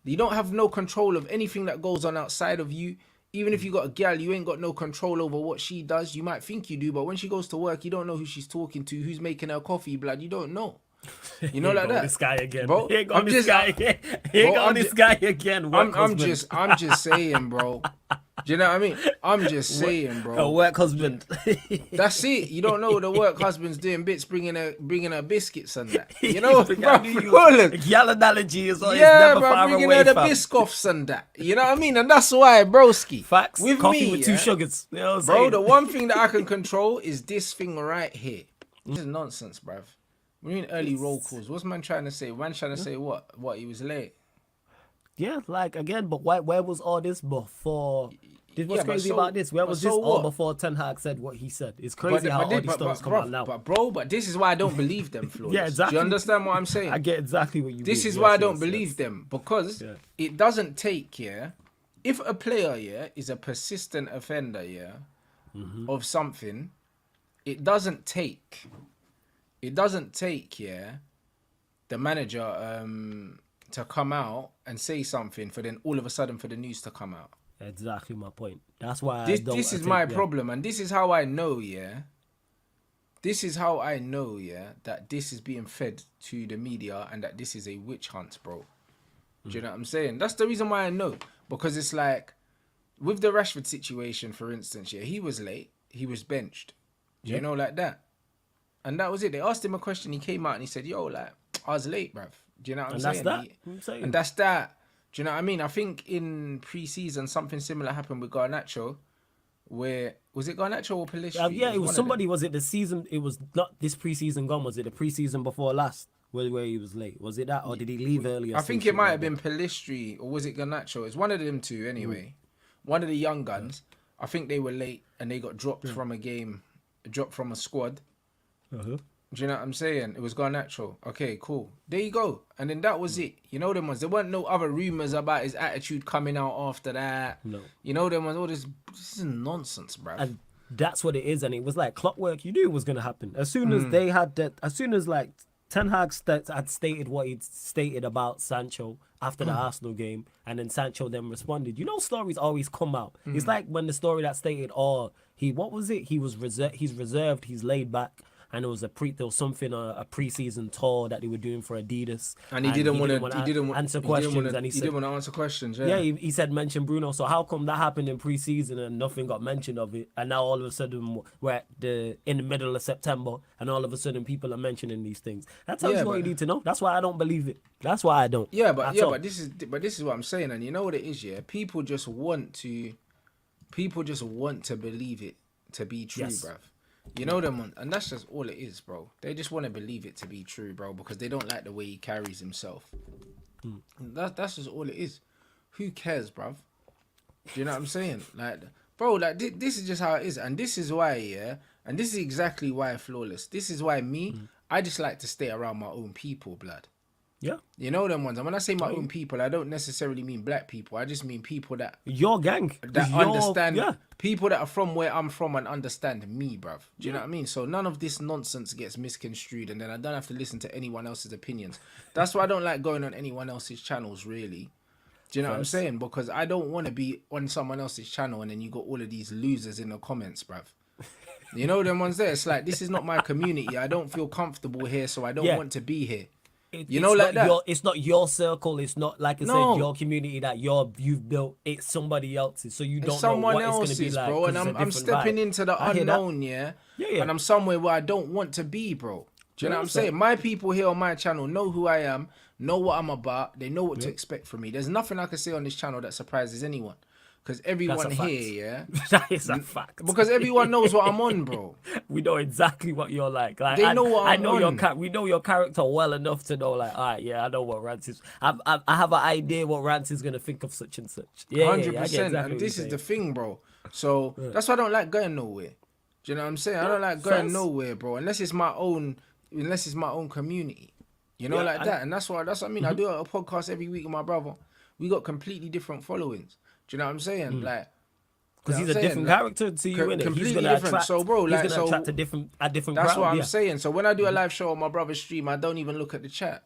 You don't have no control of anything that goes on outside of you. Even if you got a gal, you ain't got no control over what she does. You might think you do, but when she goes to work, you don't know who she's talking to, who's making her coffee, blood. You don't know. You know, like that. This guy again, bro. Here go this guy again. Here go this guy again. I'm just saying, bro. Do you know what I mean? I'm just saying, bro. A work husband. That's it. You don't know what the work husband's doing bits, bringing her biscuits and that. You know, bro. Gal analogy is always yeah, never bro, far bringing away, her the fam. biscoffs and that. You know what I mean? And that's why, broski. Facts. With Coffee me, with 2 sugars. You know what I'm bro, saying? the one thing that I can control is this thing right here. This is nonsense, bruv. We mean early roll calls. What's man trying to say? Man trying to say what? What, he was late? Yeah, like again, but where was all this before? What's crazy about this? Where was this all before Ten Hag said what he said? It's crazy how all these stories come out now. But this is why I don't believe them, Flawless. Yeah, exactly. Do you understand what I'm saying? I get exactly what you mean. This is why I don't believe them. Because it doesn't take, if a player, is a persistent offender, of something, it doesn't take, the manager to come out and say something for then all of a sudden for the news to come out. Exactly my point. That's why this is my problem, and this is how I know, This is how I know, that this is being fed to the media and that this is a witch hunt, bro. Do you know what I'm saying? That's the reason why I know. Because it's like, with the Rashford situation, for instance, he was late. He was benched. Do you know, like that? And that was it. They asked him a question. He came out and he said, yo, like, I was late, bruv. Do you know what I'm saying? And that's that. Do you know what I mean? I think in pre-season, something similar happened with Garnacho. Where, was it Garnacho or Pelistri? Yeah, it was somebody. Was it the season? It was not this pre-season gone. Was it the pre-season before last? Where he was late? Was it that, or did he leave earlier? I think it might have been Pelistri, or was it Garnacho? It's one of them two anyway. One of the young guns. I think they were late and they got dropped from a game, dropped from a squad. Do you know what I'm saying? It was Garnacho. Okay, cool. There you go. And then that was it. You know them ones. There weren't no other rumours about his attitude coming out after that. No. You know them ones. All this is nonsense, bruv. And that's what it is. And it was like clockwork. You knew it was going to happen. As soon as they had that, as soon as like Ten Hag had stated what he'd stated about Sancho after the Arsenal game, and then Sancho then responded. You know, stories always come out. It's like when the story that stated, what was it? He's reserved, he's laid back. And it was there was something, a pre-season tour that they were doing for Adidas. And he didn't want to answer questions. And he didn't want to answer questions, Yeah, he said mention Bruno. So how come that happened in pre-season and nothing got mentioned of it? And now all of a sudden we're in the middle of September and all of a sudden people are mentioning these things. That tells you what you need to know. That's why I don't believe it. That's why I don't. But this is what I'm saying. And you know what it is, People just want to believe it to be true, bruv. You know them, and that's just all it is, bro. They just want to believe it to be true, bro, because they don't like the way he carries himself. That's just all it is. Who cares, bruv? Do you know what I'm saying? Like, bro, like this is just how it is, and this is why, and this is exactly why Flawless. This is why I just like to stay around my own people, blood. Yeah. You know them ones. And when I say my own people, I don't necessarily mean black people. I just mean people that... Your gang. That understand... Yeah. People that are from where I'm from and understand me, bruv. Do you know what I mean? So none of this nonsense gets misconstrued and then I don't have to listen to anyone else's opinions. That's why I don't like going on anyone else's channels, really. Do you know what I'm saying? Because I don't want to be on someone else's channel and then you got all of these losers in the comments, bruv. You know them ones there? It's like, this is not my community. I don't feel comfortable here, so I don't want to be here. You know, like that. It's not your circle. It's not, like I said, your community that you've built. It's somebody else's. So you don't know what it's going to be like. Bro, and I'm stepping into the unknown, and I'm somewhere where I don't want to be, bro. Do you know what I'm saying? My people here on my channel know who I am, know what I'm about. They know what to expect from me. There's nothing I can say on this channel that surprises anyone. Because everyone here, that is a fact. Because everyone knows what I'm on, bro. We know exactly what you're like. They know what I'm on. We know your character well enough to know, like, all right, I know what Rants is. I have an idea what Rants is going to think of such and such. 100%. Exactly, and this is the thing, bro. So that's why I don't like going nowhere. Do you know what I'm saying? I don't like going nowhere, bro. Unless it's my own community. You know, like that. And that's what I mean. I do a podcast every week with my brother. We got completely different followings. Do you know what I'm saying? Like, because he's a different character to you, innit? Completely different. Attract, so, bro, he's gonna attract a different That's crowd, what I'm saying. So when I do a live show on my brother's stream, I don't even look at the chat.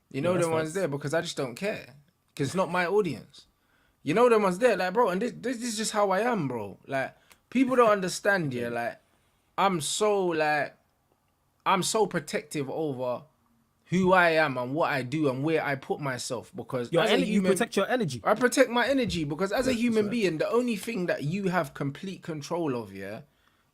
You know the ones there because I just don't care. because it's not my audience. You know them ones there, like, bro, and this is just how I am, bro. Like, people don't understand, yeah, like, I'm so protective over who I am and what I do and where I put myself, because Your as a you human, protect your energy. I protect my energy, because as a human right. being, the only thing that you have complete control of, yeah,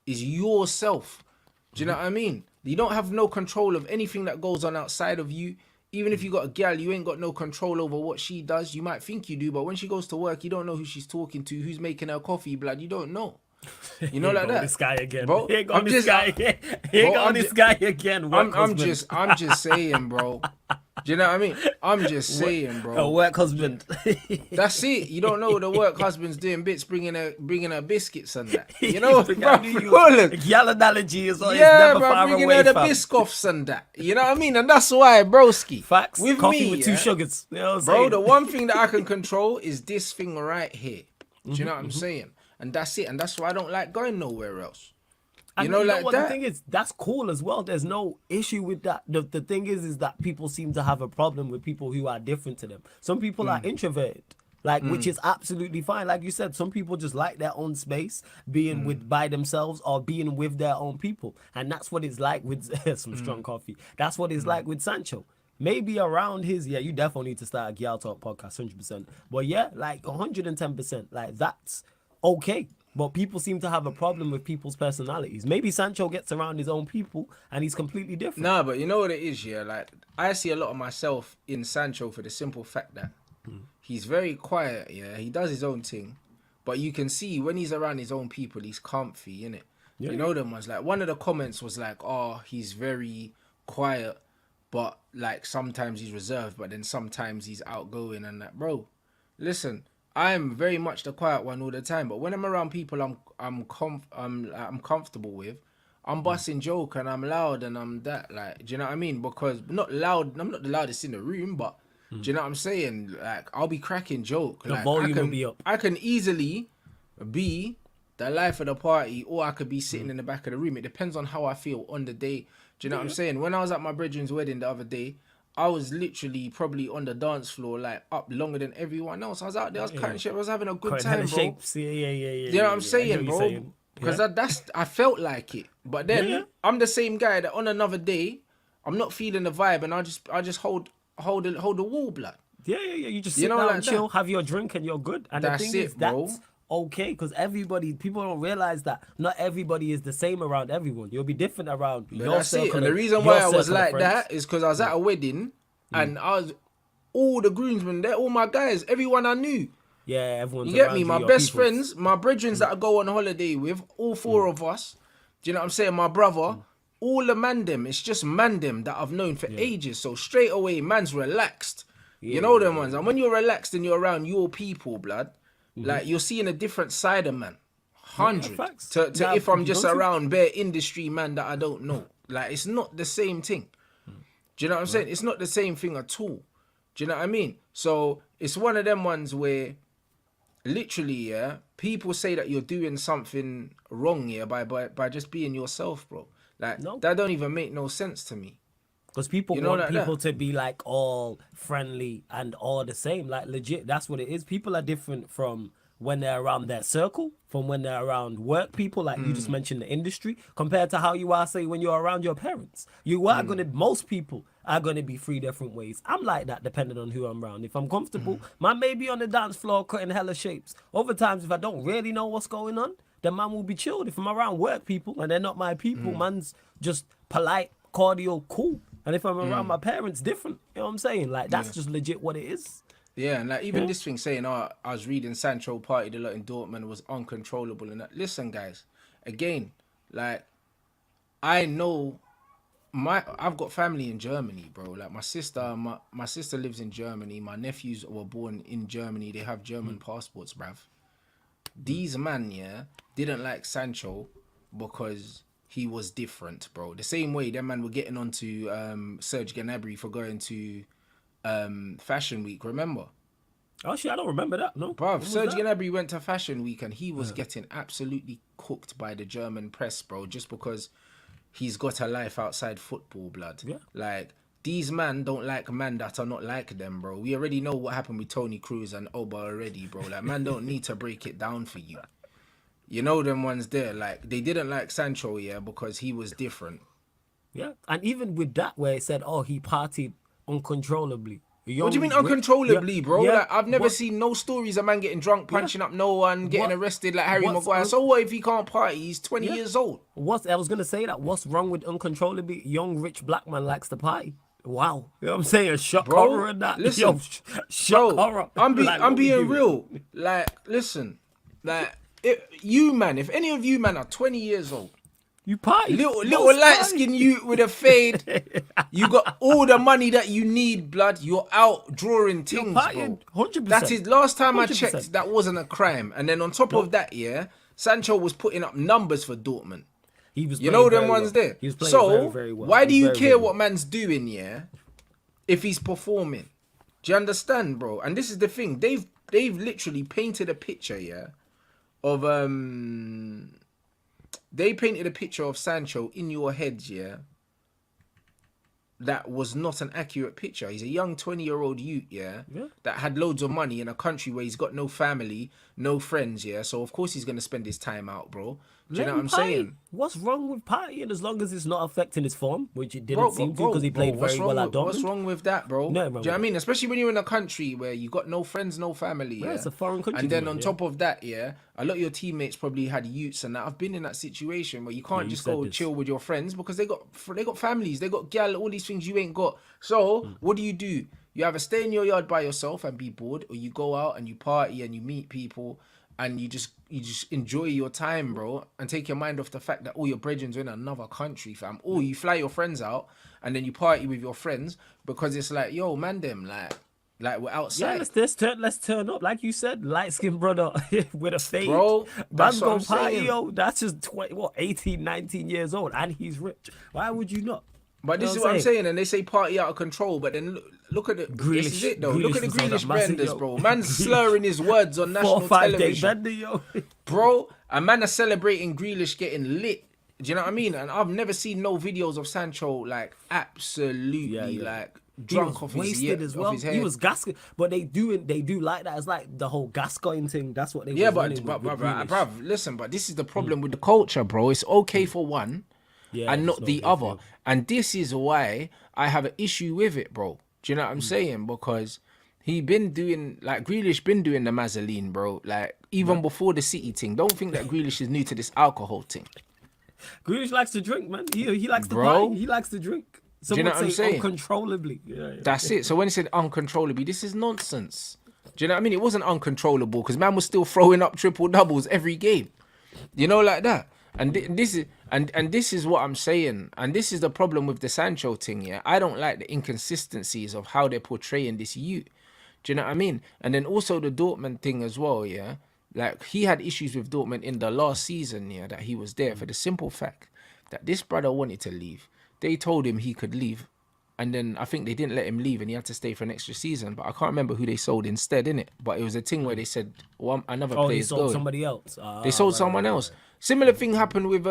is yourself. Do you know what I mean? You don't have no control of anything that goes on outside of you. Even if you got a gal, you ain't got no control over what she does. You might think you do, but when she goes to work, you don't know who she's talking to, who's making her coffee, blood. You don't know. You know, like that. This guy again, bro. Here go this guy again. Here go this guy again. I'm just saying, bro. Do you know what I mean? I'm just saying, bro. A work husband. That's it. You don't know the work husband's doing bits, bringing her biscuits and that. You know, Gal analogy is always yeah, never bro, far bringing away, her the fam. biscoffs and that. You know what I mean? And that's why, broski. Facts. With Coffee me, with 2 sugars. You know what I'm bro, saying? the one thing that I can control is this thing right here. Do you know what I'm saying? And that's it. And that's why I don't like going nowhere else. You know, like what that. the thing is, that's cool as well. There's no issue with that. The thing is that people seem to have a problem with people who are different to them. Some people are introverted, like, which is absolutely fine. Like you said, some people just like their own space, being with by themselves or being with their own people, and that's what it's like with some strong coffee. That's what it's like with Sancho. Maybe around his, yeah, you definitely need to start a Gyal Talk podcast, 100%. But yeah, like 110%, like that's okay. But people seem to have a problem with people's personalities. Maybe Sancho gets around his own people and he's completely different. Nah, but you know what it is, yeah? Like, I see a lot of myself in Sancho for the simple fact that he's very quiet, yeah? He does his own thing. But you can see when he's around his own people, he's comfy, innit? Yeah. You know them ones. Like, one of the comments was like, oh, he's very quiet, but, like, sometimes he's reserved, but then sometimes he's outgoing and that. Bro, listen, I'm very much the quiet one all the time, but when I'm around people I'm comfortable with, I'm busting joke and I'm loud and I'm that, like, do you know what I mean? Because not loud, I'm not the loudest in the room, but do you know what I'm saying? Like, I'll be cracking joke. The like, volume will be up. I can easily be the life of the party, or I could be sitting in the back of the room. It depends on how I feel on the day. Do you know what I'm saying? When I was at my brethren's wedding the other day, I was literally probably on the dance floor, like, up longer than everyone else. I was out there, I was cutting shit, I was having a good time, bro. Shapes. Yeah. You know what I'm saying, bro? Because I felt like it. But then I'm the same guy that on another day, I'm not feeling the vibe, and I just hold the wall, blood. Yeah. You just sit down, like, chill, have your drink, and you're good. And that's the thing is, bro. that's okay, because people don't realize that not everybody is the same around everyone. You'll be different around your circle. And the reason why I was like that is because I was at a wedding, and I was all the groomsmen there, all my guys, everyone I knew. Yeah, everyone's you get around me? you, My your best peoples. friends, my brethren that I go on holiday with, all 4 of us. Do you know what I'm saying? My brother, all the man them. It's just man them that I've known for ages. So straight away, man's relaxed. You know them ones. And when you're relaxed and you're around your people, blood, like, you're seeing a different side of man. 100 to now, if I'm just around bare industry man that I don't know. Like, it's not the same thing. Do you know what I'm saying? It's not the same thing at all. Do you know what I mean? So it's one of them ones where literally, yeah, people say that you're doing something wrong, yeah, by just being yourself, bro. Like, that don't even make no sense to me. Because people want people to be, like, all friendly and all the same. Like, legit, that's what it is. People are different from when they're around their circle, from when they're around work people, like you just mentioned the industry, compared to how you are, say, when you're around your parents. You are most people are going to be 3 different ways. I'm like that, depending on who I'm around. If I'm comfortable, man may be on the dance floor cutting hella shapes. Other times, if I don't really know what's going on, then man will be chilled. If I'm around work people and they're not my people, man's just polite, cordial, cool. And if I'm around my parents, different. You know what I'm saying? Like, that's just legit what it is. Yeah, and like, even this thing saying, oh, I was reading Sancho partied a lot in Dortmund, was uncontrollable and that. Listen, guys, again, like, I know I've got family in Germany, bro. Like, my sister lives in Germany. My nephews were born in Germany. They have German passports, bruv. These man, yeah, didn't like Sancho because he was different, bro. The same way them man were getting onto Serge Gnabry for going to Fashion Week, remember? Oh shit, I don't remember that. No, bruv, Serge Gnabry went to Fashion Week and he was getting absolutely cooked by the German press, bro, just because he's got a life outside football, blood. Yeah. Like, these man don't like man that are not like them, bro. We already know what happened with Tony Cruz and Oba already, bro. Like, man don't need to break it down for you. You know them ones there. Like, they didn't like Sancho, yeah, because he was different. Yeah, and even with that, where it said, "Oh, he partied uncontrollably." What do you mean Young, uncontrollably, yeah, bro? yeah, Like, I've never what- seen no stories of man getting drunk, punching up no one, getting What- arrested like Harry what's Maguire. un- So what if he can't party? He's 20 Yeah. years old. What's I was gonna say that. What's wrong with uncontrollably? Young rich black man likes to party. Wow, you know what I'm saying? Shock Bro, horror and that. listen, Yo, shock Bro, horror. I'm Like, what we being doing? real. Like, listen, like, you man, if any of you man are 20 years old, You party. little Most light party. skin you with a fade, you got all the money that you need, blood. You're out drawing things, bro. partying, 100%. That is last time I 100%. checked, that wasn't a crime. And then on top of that, yeah, Sancho was putting up numbers for Dortmund. He was You playing know them very ones well. there. He was playing So very, very well. why He do was you very, care very what well. man's doing, yeah? If he's performing, do you understand, bro? And this is the thing. They've literally painted a picture, yeah, of they painted a picture of Sancho in your head, yeah. That was not an accurate picture. He's a young 20-year-old youth, yeah, that had loads of money in a country where he's got no family, no friends, yeah. So of course he's gonna spend his time out, bro. Do you know what I'm saying? What's wrong with partying as long as it's not affecting his form, which it didn't Bro, seem to because he played what's very wrong well at with- Dortmund. What's wrong with that, bro? Nothing Do wrong you know with what I mean? Especially when you're in a country where you got no friends, no family. Yeah, it's a foreign country, And then man, on yeah. top of that, yeah, a lot of your teammates probably had youths and that. I've been in that situation where you can't you just said go this. chill with your friends because they got families, they got gal, all these things you ain't got. So Hmm. what do? You either stay in your yard by yourself and be bored, or you go out and you party and you meet people. And you just enjoy your time, bro, and take your mind off the fact that all your brethren's are in another country, fam. Or you fly your friends out and then you party with your friends because it's like, yo, man, them like we're Yeah, outside, let's turn up. Like you said, light skinned brother with a fade. bro. That's Man's what go I'm party, saying. yo. That's just 18, 19 years old, and he's rich. Why would you not? But this You is know what I'm saying, and they say party out of control. But then look at it. This is it though. Look at the Grealish was on that Grealish massive, benders, yo. bro. Man's slurring his words on 4 or national 5 day television. bender, yo. Bro, a man are celebrating Grealish getting lit. Do you know what I mean? And I've never seen no videos of Sancho like absolutely like He drunk was off his wasted as well. off his head. He was Gascoigne, but they do like that. It's like the whole Gascoigne thing. That's what they Yeah, was but running with Grealish. bruv, listen, but this is the problem with the culture, bro. It's okay for one Yeah, and it's not the okay for other. you. And this is why I have an issue with it, bro. Do you know what I'm saying? Because he been doing, like, Grealish been doing the Mazzoline, bro. Like, even before the City thing. Don't think that Grealish is new to this alcohol thing. Grealish likes to drink, man. He likes to Bro. party. He likes to drink. you know Some what would I'm say saying? uncontrollably. Yeah. That's it. So when he said uncontrollably, this is nonsense. Do you know what I mean? It wasn't uncontrollable because man was still throwing up triple doubles every game. You know, like that. And this is and this is what I'm saying. And this is the problem with the Sancho thing, yeah. I don't like the inconsistencies of how they're portraying this youth. Do you know what I mean? And then also the Dortmund thing as well, yeah. Like, he had issues with Dortmund in the last season, yeah, that he was there for the simple fact that this brother wanted to leave. They told him he could leave. And then I think they didn't let him leave and he had to stay for an extra season. But I can't remember who they sold instead, innit? But it was a thing where they said, well, another Oh, they player's sold going. somebody else. They sold right, someone right, else. right. Similar thing happened with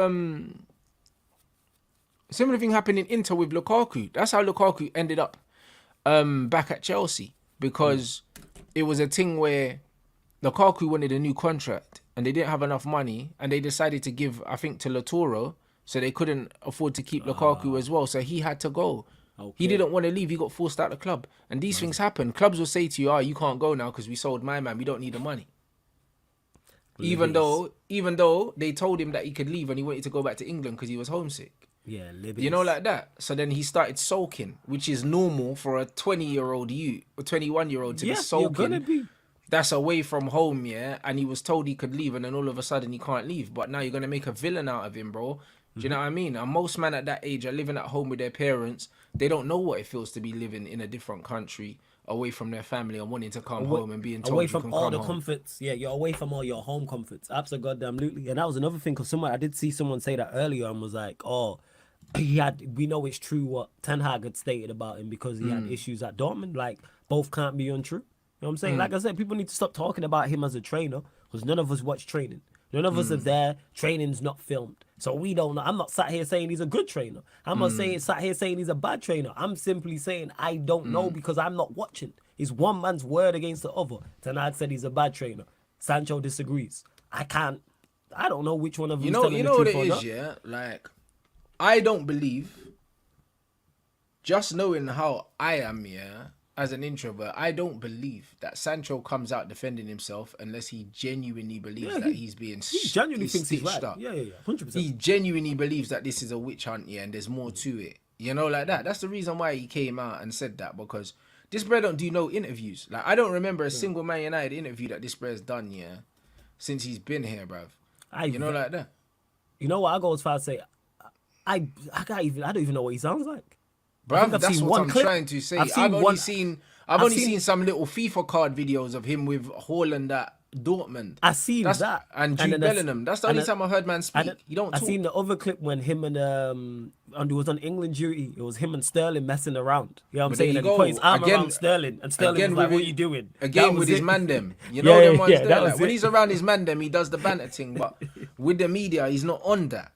similar thing happened in Inter with Lukaku. That's how Lukaku ended up back at Chelsea, because it was a thing where Lukaku wanted a new contract and they didn't have enough money and they decided to give, I think, to Latoro, so they couldn't afford to keep Lukaku as well. So he had to go. Okay. He didn't want to leave. He got forced out of the club. And these things happen. Clubs will say to you, you can't go now because we sold my man. We don't need the money. Even though they told him that he could leave and he wanted to go back to England because he was homesick. Yeah, Libby's. You know, like that. So then he started sulking, which is normal for a 20-year-old youth, or 21-year-old to be you're sulking. gonna be. That's away from home, yeah. And he was told he could leave, and then all of a sudden he can't leave. But now you're gonna make a villain out of him, bro. Do you know what I mean? And most men at that age are living at home with their parents. They don't know what it feels to be living in a different country, away from their family, and wanting to come home and being told away you from can all come the home. comforts. Yeah, you're away from all your home comforts. Absolutely. And that was another thing, because someone, I did see someone say that earlier and was like, oh, we know it's true what Ten Hag had stated about him because he had issues at Dortmund. Like, both can't be untrue. You know what I'm saying? Like I said, people need to stop talking about him as a trainer, because none of us watch training. None of us are there. Training's not filmed. So we don't know. I'm not sat here saying he's a good trainer. I'm not sat here saying he's a bad trainer. I'm simply saying I don't know because I'm not watching. It's one man's word against the other. Ten Hag said he's a bad trainer. Sancho disagrees. I don't know which one of them is telling the truth what it or is, not. yeah? Like, I don't believe, just knowing how I am, yeah, as an introvert, I don't believe that Sancho comes out defending himself unless he genuinely believes that he's being He genuinely thinks he's stitched right. up. Yeah, 100%. He genuinely believes that this is a witch hunt, yeah, and there's more to it. You know, like that. That's the reason why he came out and said that, because this bro don't do no interviews. Like, I don't remember a single Man United interview that this bro's done, yeah, since he's been here, bruv. You know, like that. You know what? I go as far as say, I don't even know what he sounds like. Bruv, that's what I'm trying to say. I've only seen some little FIFA card videos of him with Haaland at Dortmund. I seen that. And Jude Bellingham. That's the only time I heard man speak. He don't talk. I seen the other clip when him and it was on England duty. It was him and Sterling messing around. You know what I'm saying? And he put his arm around Sterling, and Sterling was like, "What are you doing?" Again with his man them. You know them ones there. Like, when he's around his man them, he does the banter thing. But with the media, he's not on that.